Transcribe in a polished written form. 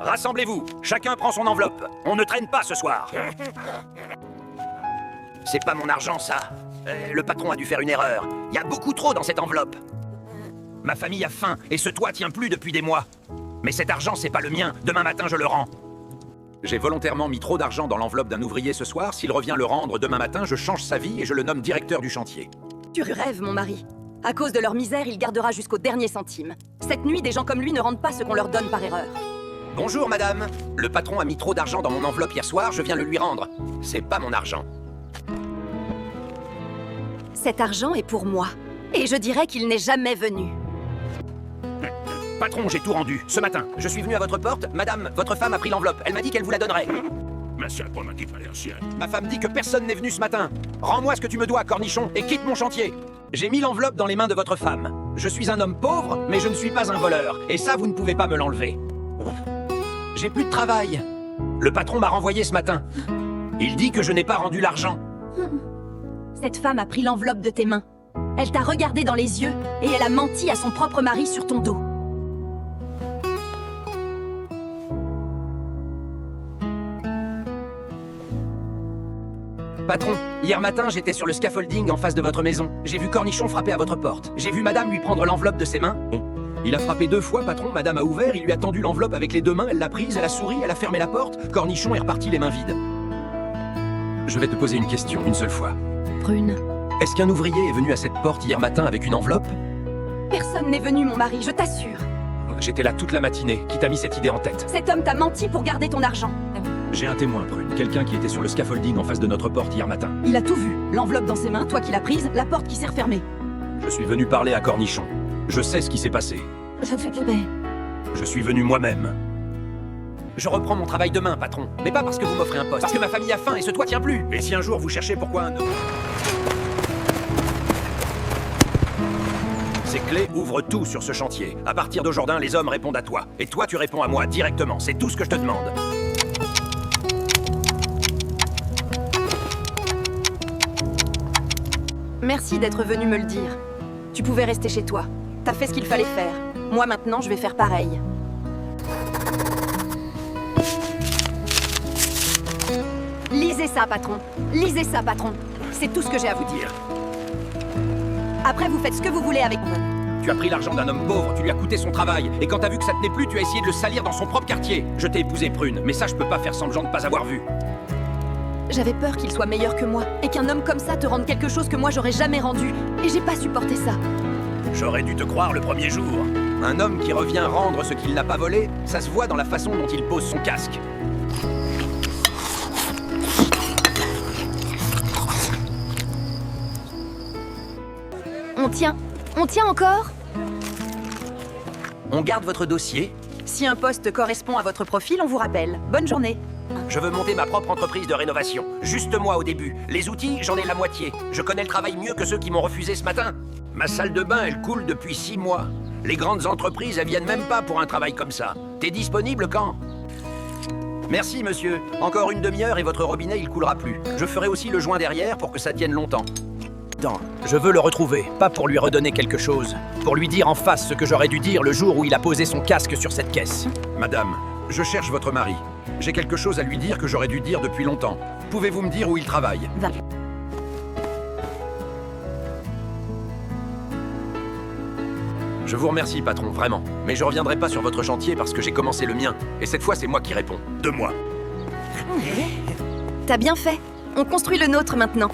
Rassemblez-vous, chacun prend son enveloppe. On ne traîne pas ce soir. C'est pas mon argent, ça. Le patron a dû faire une erreur. Il y a beaucoup trop dans cette enveloppe. Ma famille a faim et ce toit tient plus depuis des mois. Mais cet argent, c'est pas le mien. Demain matin, je le rends. J'ai volontairement mis trop d'argent dans l'enveloppe d'un ouvrier ce soir. S'il revient le rendre demain matin, je change sa vie et je le nomme directeur du chantier. Tu rêves, mon mari. À cause de leur misère, il gardera jusqu'au dernier centime. Cette nuit, des gens comme lui ne rendent pas ce qu'on leur donne par erreur. Bonjour, madame. Le patron a mis trop d'argent dans mon enveloppe hier soir, je viens le lui rendre. C'est pas mon argent. Cet argent est pour moi. Et je dirais qu'il n'est jamais venu. Patron, j'ai tout rendu. Ce matin, je suis venu à votre porte. Madame, votre femme a pris l'enveloppe. Elle m'a dit qu'elle vous la donnerait. Ma femme dit que personne n'est venu ce matin. Rends-moi ce que tu me dois, Cornichon, et quitte mon chantier. J'ai mis l'enveloppe dans les mains de votre femme. Je suis un homme pauvre, mais je ne suis pas un voleur. Et ça, vous ne pouvez pas me l'enlever. J'ai plus de travail. Le patron m'a renvoyé ce matin. Il dit que je n'ai pas rendu l'argent. Cette femme a pris l'enveloppe de tes mains. Elle t'a regardé dans les yeux et elle a menti à son propre mari sur ton dos. Patron, hier matin, j'étais sur le scaffolding en face de votre maison. J'ai vu Cornichon frapper à votre porte. J'ai vu madame lui prendre l'enveloppe de ses mains. Il a frappé 2 fois, patron. Madame a ouvert, il lui a tendu l'enveloppe avec les 2 mains. Elle l'a prise, elle a souri, elle a fermé la porte. Cornichon est reparti les mains vides. Je vais te poser une question, une seule fois. Prune. Est-ce qu'un ouvrier est venu à cette porte hier matin avec une enveloppe? Personne n'est venu, mon mari, je t'assure. J'étais là toute la matinée. Qui t'a mis cette idée en tête? Cet homme t'a menti pour garder ton argent. J'ai un témoin, Prune. Quelqu'un qui était sur le scaffolding en face de notre porte hier matin. Il a tout vu. L'enveloppe dans ses mains, toi qui l'as prise, la porte qui s'est refermée. Je suis venu parler à Cornichon. Je sais ce qui s'est passé. Je suis venu moi-même. Je reprends mon travail demain, patron. Mais pas parce que vous m'offrez un poste. Parce que ma famille a faim et ce toit tient plus. Et si un jour vous cherchez pourquoi un... Ces clés ouvrent tout sur ce chantier. À partir d'aujourd'hui, les hommes répondent à toi. Et toi, tu réponds à moi directement. C'est tout ce que je te demande. Merci d'être venu me le dire. Tu pouvais rester chez toi. T'as fait ce qu'il fallait faire. Moi, maintenant, je vais faire pareil. Lisez ça, patron. Lisez ça, patron. C'est tout ce que j'ai à vous dire. Après, vous faites ce que vous voulez avec moi. Tu as pris l'argent d'un homme pauvre, tu lui as coûté son travail. Et quand t'as vu que ça tenait plus, tu as essayé de le salir dans son propre quartier. Je t'ai épousé, Prune, mais ça, je peux pas faire semblant de pas avoir vu. J'avais peur qu'il soit meilleur que moi, et qu'un homme comme ça te rende quelque chose que moi j'aurais jamais rendu. Et j'ai pas supporté ça. J'aurais dû te croire le premier jour. Un homme qui revient rendre ce qu'il n'a pas volé, ça se voit dans la façon dont il pose son casque. On tient encore? On garde votre dossier. Si un poste correspond à votre profil, on vous rappelle. Bonne journée. Je veux monter ma propre entreprise de rénovation. Juste moi au début. Les outils, j'en ai la moitié. Je connais le travail mieux que ceux qui m'ont refusé ce matin. Ma salle de bain, elle coule depuis 6 mois. Les grandes entreprises, elles viennent même pas pour un travail comme ça. T'es disponible quand? Merci, monsieur. Encore une demi-heure et votre robinet, il coulera plus. Je ferai aussi le joint derrière pour que ça tienne longtemps. Je veux le retrouver, pas pour lui redonner quelque chose. Pour lui dire en face ce que j'aurais dû dire le jour où il a posé son casque sur cette caisse. Madame, je cherche votre mari. J'ai quelque chose à lui dire que j'aurais dû dire depuis longtemps. Pouvez-vous me dire où il travaille? Va. Je vous remercie, patron, vraiment. Mais je reviendrai pas sur votre chantier parce que j'ai commencé le mien. Et cette fois, c'est moi qui réponds. De moi. T'as bien fait. On construit le nôtre maintenant.